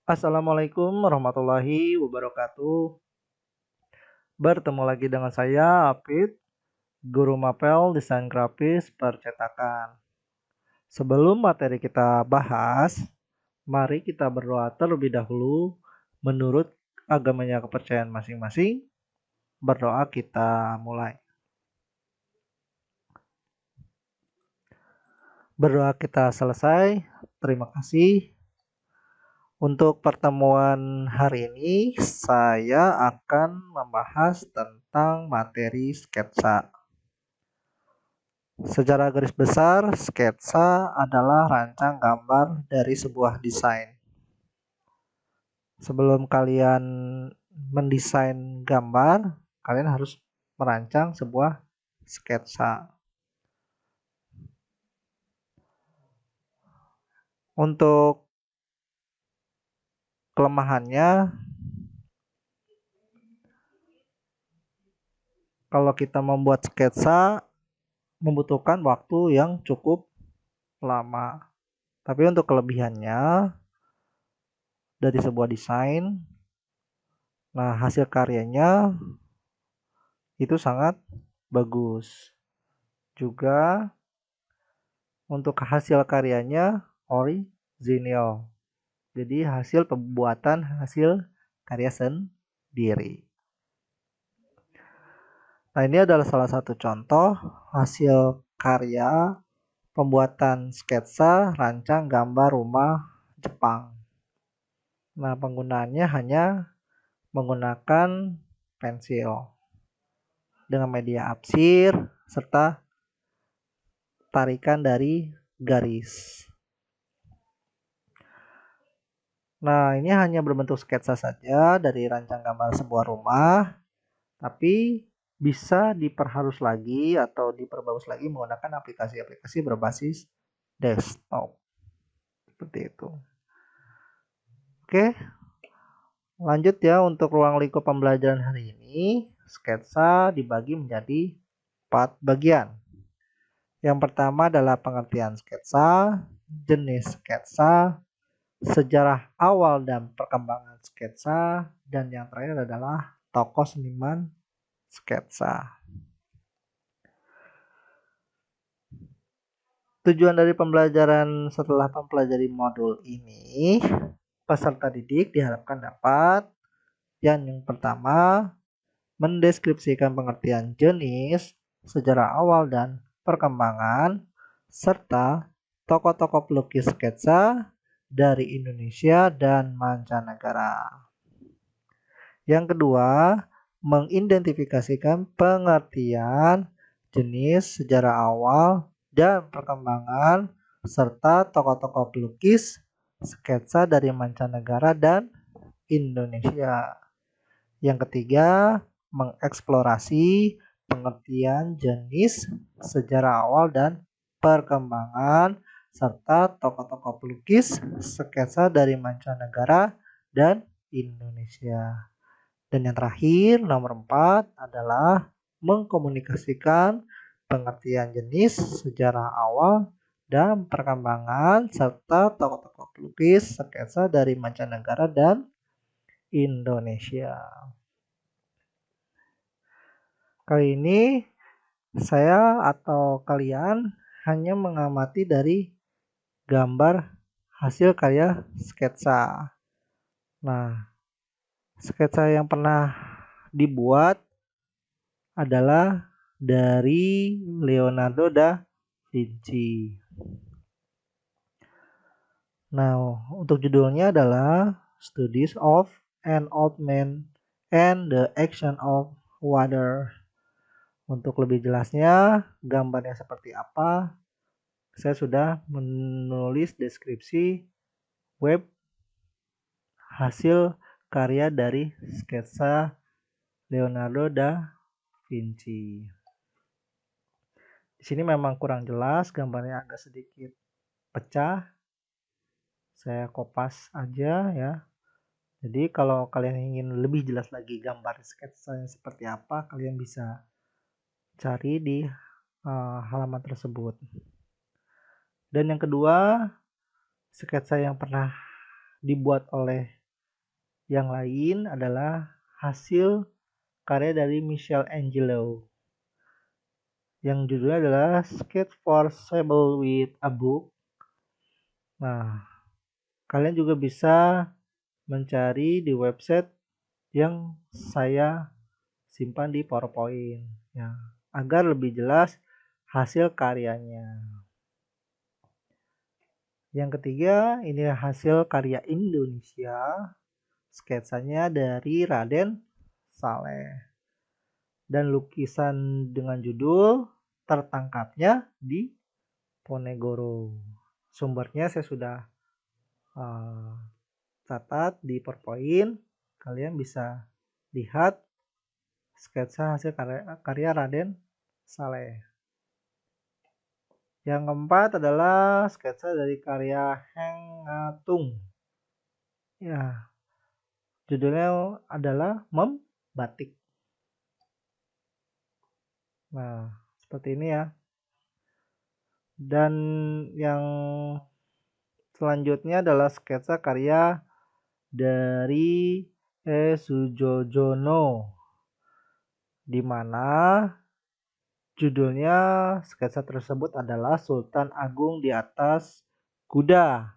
Assalamualaikum warahmatullahi wabarakatuh. Bertemu lagi dengan saya, Apit, Guru Mapel Desain Grafis Percetakan. Sebelum materi kita bahas, mari kita berdoa terlebih dahulu menurut agamanya kepercayaan masing-masing. Berdoa kita mulai. Berdoa kita selesai. Terima kasih. Untuk pertemuan hari ini, saya akan membahas tentang materi sketsa. Secara garis besar, sketsa adalah rancang gambar dari sebuah desain. Sebelum kalian mendesain gambar, kalian harus merancang sebuah sketsa. Untuk kelemahannya, kalau kita membuat sketsa membutuhkan waktu yang cukup lama. Tapi untuk kelebihannya dari sebuah desain, nah hasil karyanya itu sangat bagus. Juga untuk hasil karyanya original. Jadi hasil pembuatan hasil karya sendiri. Nah, ini adalah salah satu contoh hasil karya pembuatan sketsa rancang gambar rumah Jepang. Nah, penggunaannya hanya menggunakan pensil dengan media arsir serta tarikan dari garis. Nah, ini hanya berbentuk sketsa saja dari rancang gambar sebuah rumah, tapi bisa diperhalus lagi atau diperbagus lagi menggunakan aplikasi-aplikasi berbasis desktop. Seperti itu. Oke, lanjut ya untuk ruang lingkup pembelajaran hari ini. Sketsa dibagi menjadi 4 bagian. Yang pertama adalah pengertian sketsa, jenis sketsa, sejarah awal dan perkembangan sketsa, dan yang terakhir adalah tokoh seniman sketsa. Tujuan dari pembelajaran setelah mempelajari modul ini, peserta didik diharapkan dapat yang pertama, mendeskripsikan pengertian jenis, sejarah awal dan perkembangan, serta tokoh-tokoh pelukis sketsa dari Indonesia dan mancanegara. Yang kedua, mengidentifikasikan pengertian jenis, sejarah awal, dan perkembangan, serta tokoh-tokoh pelukis sketsa dari mancanegara dan Indonesia. Yang ketiga, mengeksplorasi pengertian jenis, sejarah awal, dan perkembangan, serta tokoh-tokoh pelukis sketsa dari mancanegara dan Indonesia. Dan yang terakhir, nomor 4 adalah mengkomunikasikan pengertian jenis, sejarah awal, dan perkembangan, serta tokoh-tokoh pelukis sketsa dari mancanegara dan Indonesia. Kali ini saya atau kalian hanya mengamati dari gambar hasil karya sketsa. Nah, sketsa yang pernah dibuat adalah dari Leonardo da Vinci. Nah, untuk judulnya adalah Studies of an Old Man and the Action of Water. Untuk lebih jelasnya, gambarnya seperti apa, saya sudah menulis deskripsi web hasil karya dari sketsa Leonardo da Vinci. Di sini memang kurang jelas, gambarnya agak sedikit pecah. Saya kopas aja ya. Jadi kalau kalian ingin lebih jelas lagi gambar sketsanya seperti apa, kalian bisa cari di halaman tersebut. Dan yang kedua, sketsa yang pernah dibuat oleh yang lain adalah hasil karya dari Michelangelo yang judulnya adalah Sketch for Sable with a Book. Nah, kalian juga bisa mencari di website yang saya simpan di PowerPoint ya, agar lebih jelas hasil karyanya. Yang ketiga, ini hasil karya Indonesia. Sketsanya dari Raden Saleh dan lukisan dengan judul Tertangkapnya di Ponegoro. Sumbernya saya sudah catat di PowerPoint. Kalian bisa lihat sketsa hasil karya Raden Saleh. Yang keempat adalah sketsa dari karya Heng Ngatung. Ya, judulnya adalah Membatik. Nah, seperti ini ya. Dan yang selanjutnya adalah sketsa karya dari Sujojono, di mana judulnya sketsa tersebut adalah Sultan Agung di atas kuda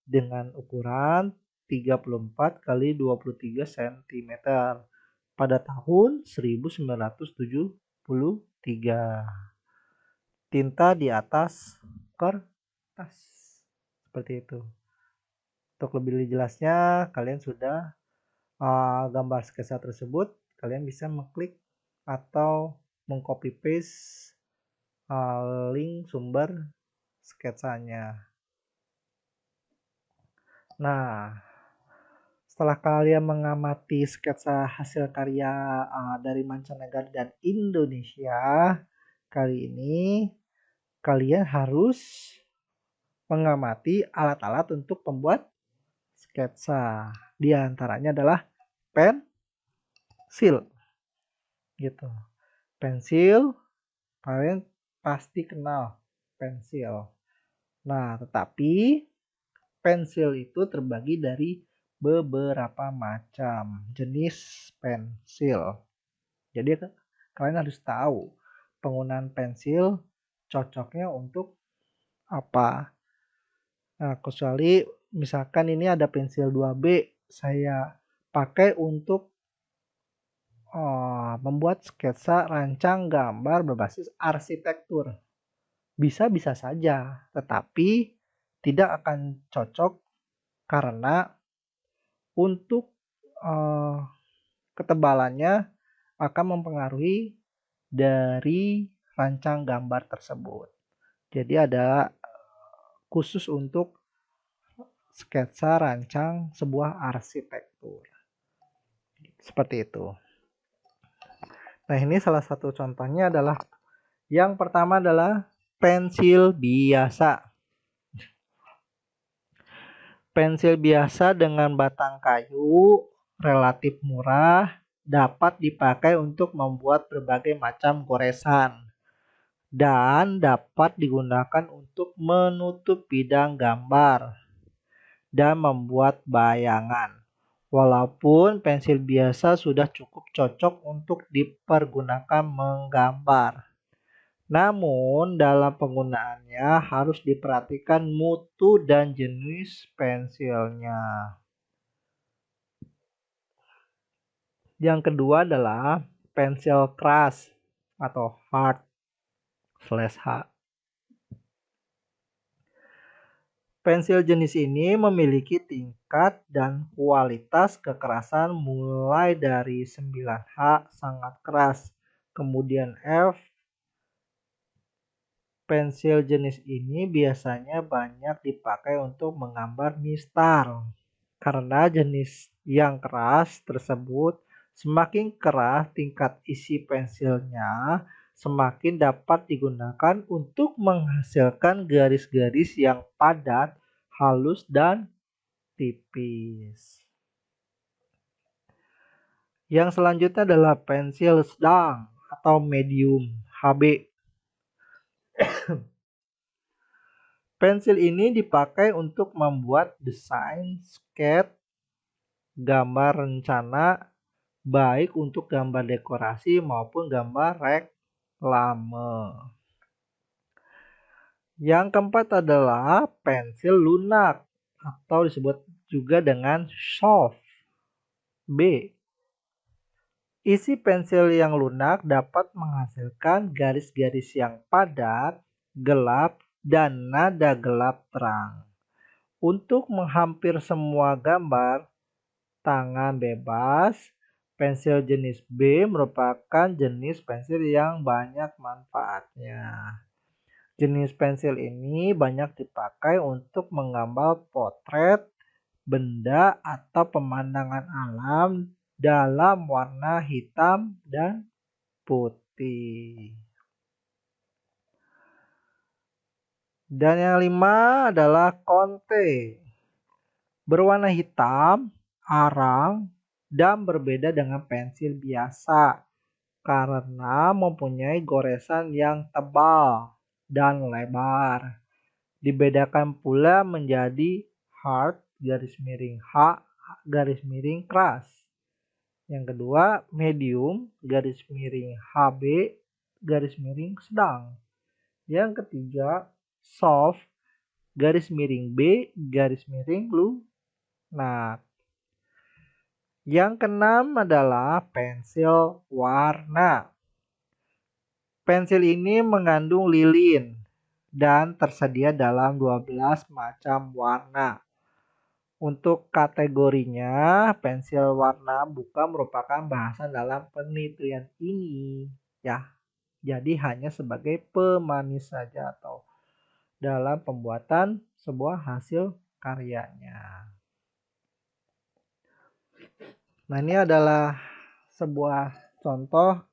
dengan ukuran 34 kali 23 cm pada tahun 1973. Tinta di atas kertas. Seperti itu. Untuk lebih jelasnya, kalian sudah gambar sketsa tersebut, kalian bisa mengklik atau mengcopy paste link sumber sketsanya. Nah, setelah kalian mengamati sketsa hasil karya dari mancanegara dan Indonesia, kali ini kalian harus mengamati alat-alat untuk pembuat sketsa. Di antaranya adalah pensil. Gitu. Pensil, kalian pasti kenal pensil. Nah, tetapi pensil itu terbagi dari beberapa macam jenis pensil. Jadi kalian harus tahu penggunaan pensil cocoknya untuk apa. Nah, kecuali misalkan ini ada pensil 2B, saya pakai untuk membuat sketsa rancang gambar berbasis arsitektur. Bisa saja, tetapi tidak akan cocok karena untuk ketebalannya akan mempengaruhi dari rancang gambar tersebut. Jadi ada khusus untuk sketsa rancang sebuah arsitektur. Seperti itu. Nah, ini salah satu contohnya adalah yang pertama adalah pensil biasa. Pensil biasa dengan batang kayu relatif murah dapat dipakai untuk membuat berbagai macam goresan dan dapat digunakan untuk menutup bidang gambar dan membuat bayangan. Walaupun pensil biasa sudah cukup cocok untuk dipergunakan menggambar. Namun dalam penggunaannya harus diperhatikan mutu dan jenis pensilnya. Yang kedua adalah pensil keras atau hard/H. Pensil jenis ini memiliki tingkat dan kualitas kekerasan mulai dari 9H sangat keras, kemudian F. Pensil jenis ini biasanya banyak dipakai untuk menggambar mistar. Karena jenis yang keras tersebut semakin keras tingkat isi pensilnya, semakin dapat digunakan untuk menghasilkan garis-garis yang padat, halus, dan tipis. Yang selanjutnya adalah pensil sedang atau medium HB. Pensil ini dipakai untuk membuat desain, sketch, gambar rencana, baik untuk gambar dekorasi maupun gambar reklame. Yang keempat adalah pensil lunak atau disebut juga dengan soft. B. Isi pensil yang lunak dapat menghasilkan garis-garis yang padat, gelap, dan nada gelap terang. Untuk menghampir semua gambar tangan bebas, pensil jenis B merupakan jenis pensil yang banyak manfaatnya. Jenis pensil ini banyak dipakai untuk menggambar potret, benda, atau pemandangan alam dalam warna hitam dan putih. Dan yang 5 adalah konte. Berwarna hitam, arang, dan berbeda dengan pensil biasa karena mempunyai goresan yang tebal dan lebar. Dibedakan pula menjadi hard garis miring H garis miring keras. Yang kedua medium garis miring HB garis miring sedang. Yang ketiga soft garis miring B garis miring lunak. Yang keenam adalah pensil warna. Pensil ini mengandung lilin dan tersedia dalam 12 macam warna. Untuk kategorinya, pensil warna bukan merupakan bahasan dalam penelitian ini, ya. Jadi hanya sebagai pemanis saja atau dalam pembuatan sebuah hasil karyanya. Nah, ini adalah sebuah contoh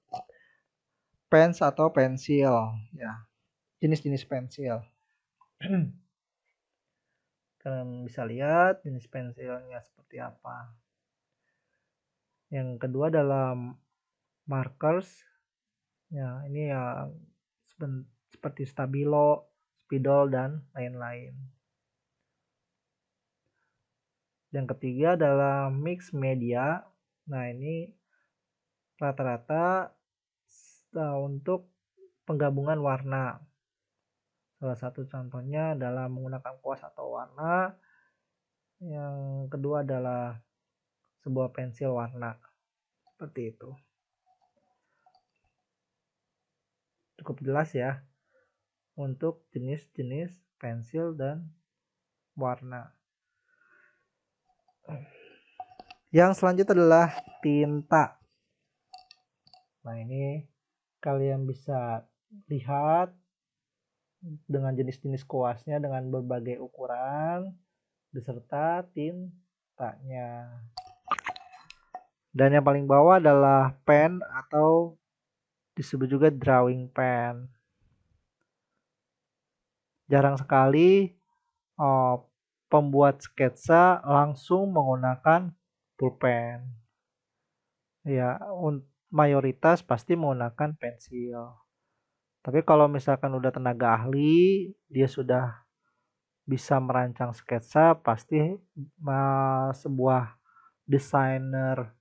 pens atau pensil, ya. Jenis-jenis pensil. Kalian bisa lihat jenis pensilnya seperti apa. Yang kedua adalah markers. Ya, ini ya seperti stabilo, spidol, dan lain-lain. Yang ketiga adalah mix media. Nah, ini rata-rata untuk penggabungan warna. Salah satu contohnya adalah menggunakan kuas atau warna. Yang kedua adalah sebuah pensil warna. Seperti itu. Cukup jelas ya untuk jenis-jenis pensil dan warna. Yang selanjutnya adalah tinta. Nah, ini kalian bisa lihat dengan jenis-jenis kuasnya dengan berbagai ukuran beserta tintanya. Dan yang paling bawah adalah pen atau disebut juga drawing pen. Jarang sekali pembuat sketsa langsung menggunakan pulpen. Ya, mayoritas pasti menggunakan pensil. Tapi kalau misalkan udah tenaga ahli, dia sudah bisa merancang sketsa, pasti sebuah desainer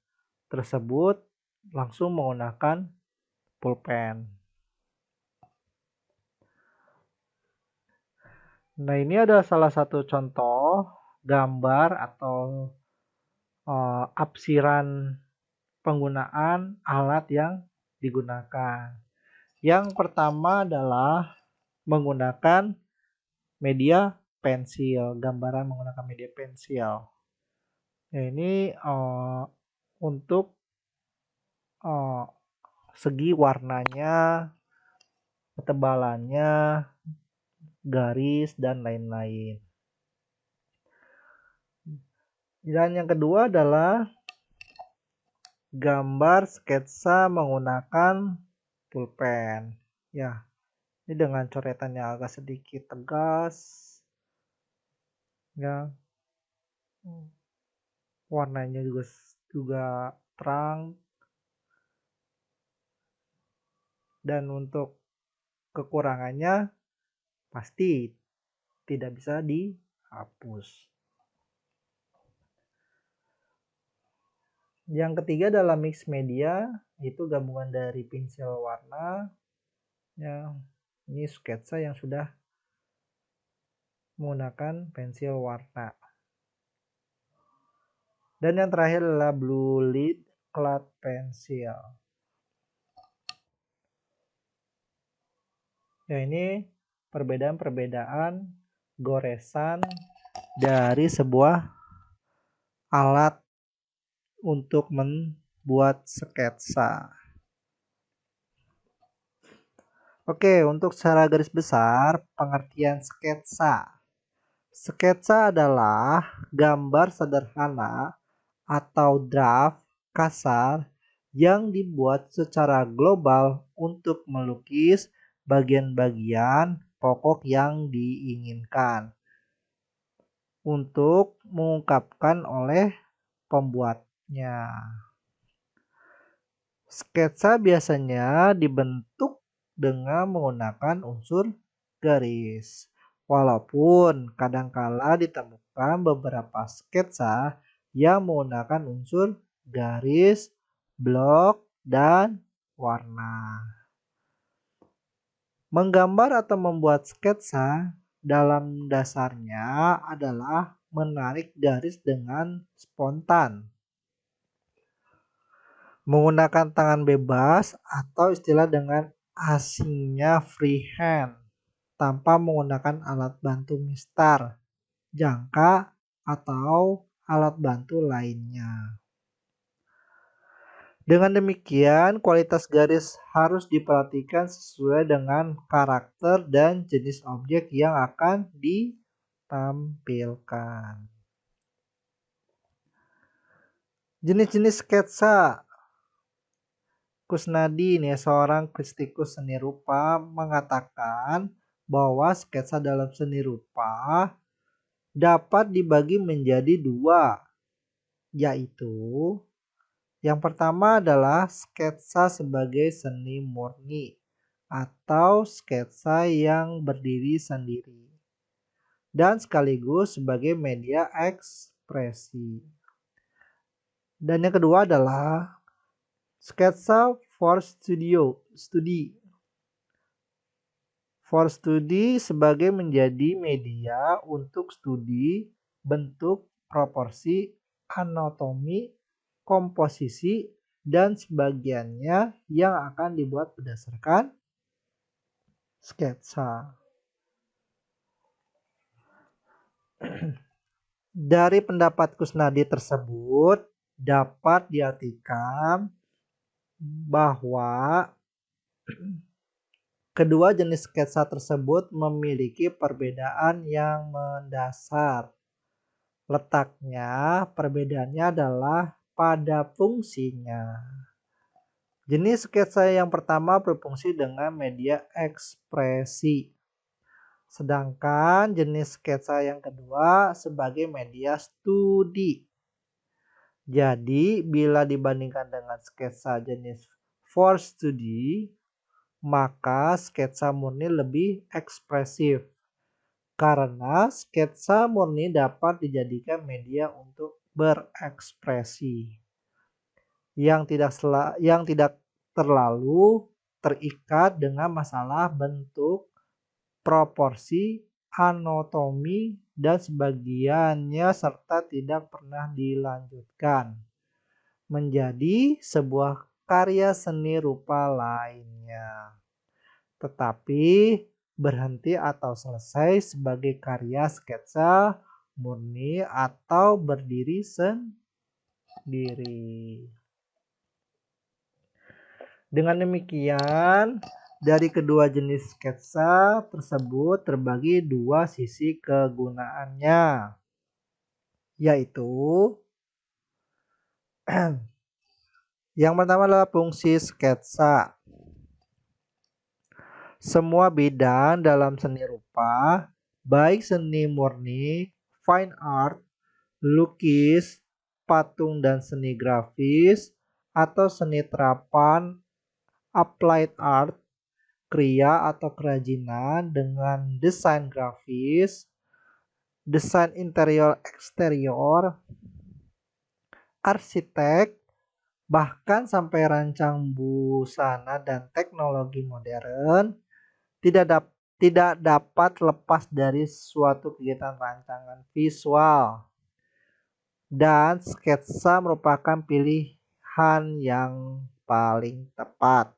tersebut langsung menggunakan pulpen. Nah, ini ada salah satu contoh gambar atau apsiran penggunaan alat yang digunakan. Yang pertama adalah menggunakan media pensil, gambaran menggunakan media pensil. Nah, ini untuk segi warnanya, ketebalannya, garis, dan lain-lain. Dan yang kedua adalah gambar sketsa menggunakan pulpen. Ya, ini dengan coretan yang agak sedikit tegas. Ya, warnanya juga terang. Dan untuk kekurangannya pasti tidak bisa dihapus. Yang ketiga adalah mix media, itu gabungan dari pensil warna. Ya, ini sketsa yang sudah menggunakan pensil warna. Dan yang terakhir adalah blue lead cloth pencil. Ya, ini perbedaan-perbedaan goresan dari sebuah alat untuk membuat sketsa. Oke, untuk secara garis besar, pengertian sketsa. Sketsa adalah gambar sederhana atau draft kasar yang dibuat secara global untuk melukis bagian-bagian pokok yang diinginkan untuk mengungkapkan oleh pembuatnya. Sketsa biasanya dibentuk dengan menggunakan unsur garis. Walaupun kadangkala ditemukan beberapa sketsa yang menggunakan unsur garis, blok, dan warna. Menggambar atau membuat sketsa dalam dasarnya adalah menarik garis dengan spontan, menggunakan tangan bebas atau istilah dengan asingnya freehand, tanpa menggunakan alat bantu mistar, jangka, atau alat bantu lainnya. Dengan demikian, kualitas garis harus diperhatikan sesuai dengan karakter dan jenis objek yang akan ditampilkan. Jenis-jenis sketsa. Kusnadi, seorang kritikus seni rupa, mengatakan bahwa sketsa dalam seni rupa dapat dibagi menjadi dua, yaitu yang pertama adalah sketsa sebagai seni murni atau sketsa yang berdiri sendiri dan sekaligus sebagai media ekspresi. Dan yang kedua adalah sketsa for studi sebagai menjadi media untuk studi bentuk, proporsi, anatomi, komposisi, dan sebagiannya yang akan dibuat berdasarkan sketsa. Dari pendapat Kusnadi tersebut dapat diartikan bahwa kedua jenis sketsa tersebut memiliki perbedaan yang mendasar. Letaknya, perbedaannya adalah pada fungsinya. Jenis sketsa yang pertama berfungsi dengan media ekspresi, sedangkan jenis sketsa yang kedua sebagai media studi. Jadi, bila dibandingkan dengan sketsa jenis for study, maka sketsa murni lebih ekspresif. Karena sketsa murni dapat dijadikan media untuk berekspresi yang tidak terlalu terikat dengan masalah bentuk, proporsi, anatomi, dan sebagiannya serta tidak pernah dilanjutkan menjadi sebuah karya seni rupa lainnya, tetapi berhenti atau selesai sebagai karya sketsa murni atau berdiri sendiri. Dengan demikian, dari kedua jenis sketsa tersebut terbagi dua sisi kegunaannya, yaitu yang pertama adalah fungsi sketsa. Semua bidang dalam seni rupa, baik seni murni, fine art, lukis, patung dan seni grafis, atau seni terapan, applied art, kriya atau kerajinan dengan desain grafis, desain interior eksterior, arsitek, bahkan sampai rancang busana dan teknologi modern tidak dapat lepas dari suatu kegiatan rancangan visual. Dan sketsa merupakan pilihan yang paling tepat.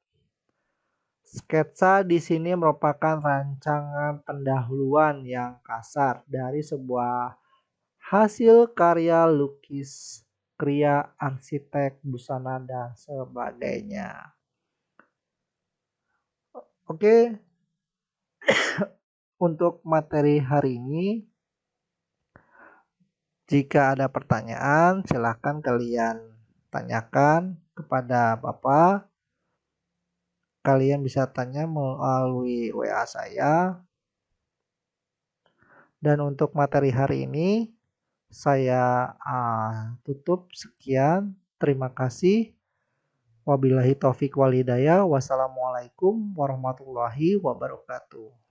Sketsa di sini merupakan rancangan pendahuluan yang kasar dari sebuah hasil karya lukis, kriya arsitek, busana, dan sebagainya. Oke, untuk materi hari ini, jika ada pertanyaan, silakan kalian tanyakan kepada Bapak. Kalian bisa tanya melalui WA saya. Dan untuk materi hari ini, saya tutup sekian. Terima kasih. Wabillahi taufik wal hidayah. Wassalamualaikum warahmatullahi wabarakatuh.